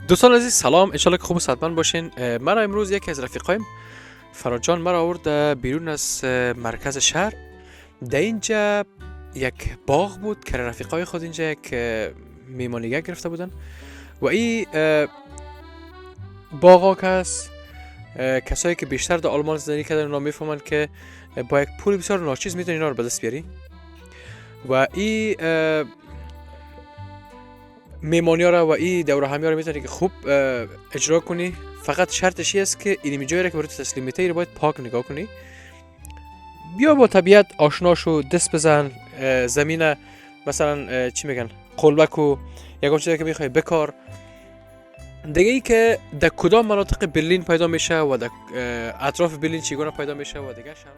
دوستان عزیز سلام، انشالله که خوب و صحتمند باشین. مرا امروز یکی از رفیقایم فراد جان مرا آورد بیرون از مرکز شهر. در اینجا یک باغ بود که رفیقای خود اینجا یک میمانیگه گرفته بودن و این باغ که هست، کسایی که بیشتر در آلمان زندگی کردن اونا میفهمن که با یک پول بسیار ناچیز میتونی اینا رو به دست بیاری و این میمانی ها را و این دوره همی ها را میتونی که خوب اجرا کنی. فقط شرطش است که اینمی جایی را که برای تسلیم میته رو باید پاک نگاه کنی. بیا با طبیعت آشنا شو، دست بزن زمین، مثلا چی میگن قلبک و یکم چیزی که میخوای بکار. دیگه ای که در کدام مناطق برلین پیدا میشه و در اطراف برلین چگونه پیدا میشه و دیگه شهر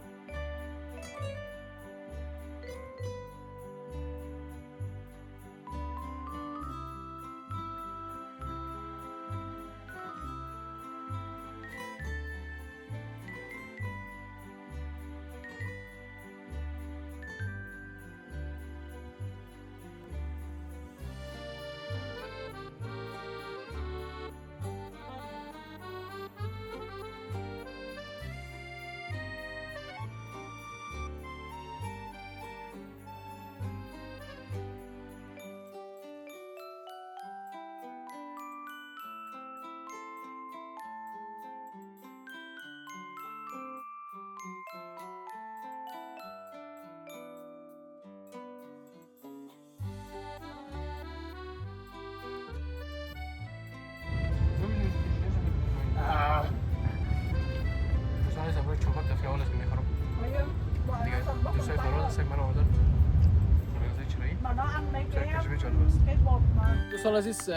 دوستان عزیز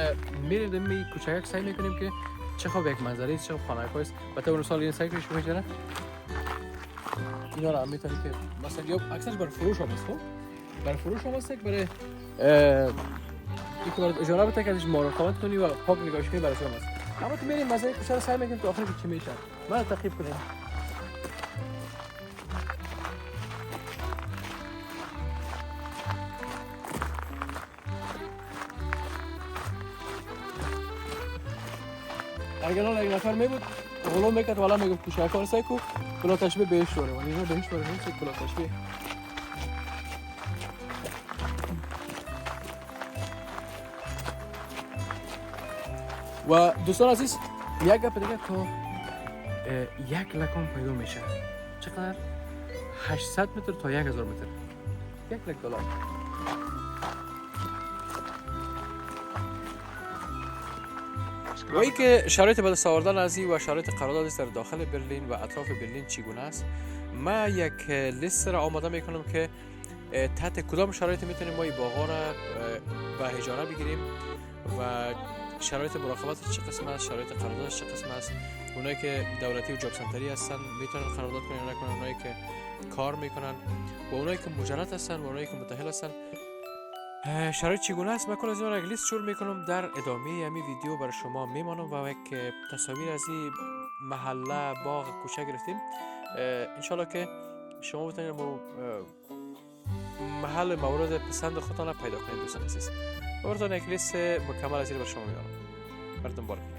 میریم می کوچک سعی میکنیم که چه خوب یک منظره است، چه خوب خانه است. البته اون سال این سعی کنیم بهتره اینا رو هم میتونی که مثلا یا اکثرش برای فروش هم است. خب برای فروش هم است، برای یک بار اجاره بده که ازش مراقبت کنی و پاک نگاهش کنی برای شما است. اما که میریم مزه کوچه سعی میکنیم تا آخرش چی میشه ما تعقیب کنیم. اگر الان یک نفر میبود غلو میکرد والا میگفت تو شکار سایکو بلا تشبیه بهش دوره ولی اینا بهش دوره نیست بلا تشبیه. و دوستان عزیز یک گپ دیگه تا یک لکان پیدا میشه چقدر 800 متر تا 1000 متر یک لک دلار. و ای که شرایط به دست آوردن از این و شرایط قرارداد است در داخل برلین و اطراف برلین چگونه است، ما یک لیست را آماده میکنم که تحت کدام شرایط میتونیم ما این باغا را به اجاره بگیریم و شرایط مراقبت چه قسم است، شرایط قراردادش چه قسم است. اونایی که دولتی و جاب سنتری هستن میتونن قرارداد کنن، اونایی که کار میکنن و اونایی که مجرد هستن و اونایی که متأهل هستن شرایط چگونه است. من کل از اینا را لیست جور میکنم در ادامه همین ویدیو برای شما میمانم و یک تصاویر از این محله باغ کوچه گرفتیم. انشالله که شما بتونید محل مورد پسند خودتان پیدا کنید. دوستان عزیز براتون یک لیست مکمل از این برای شما میارم براتون بارک.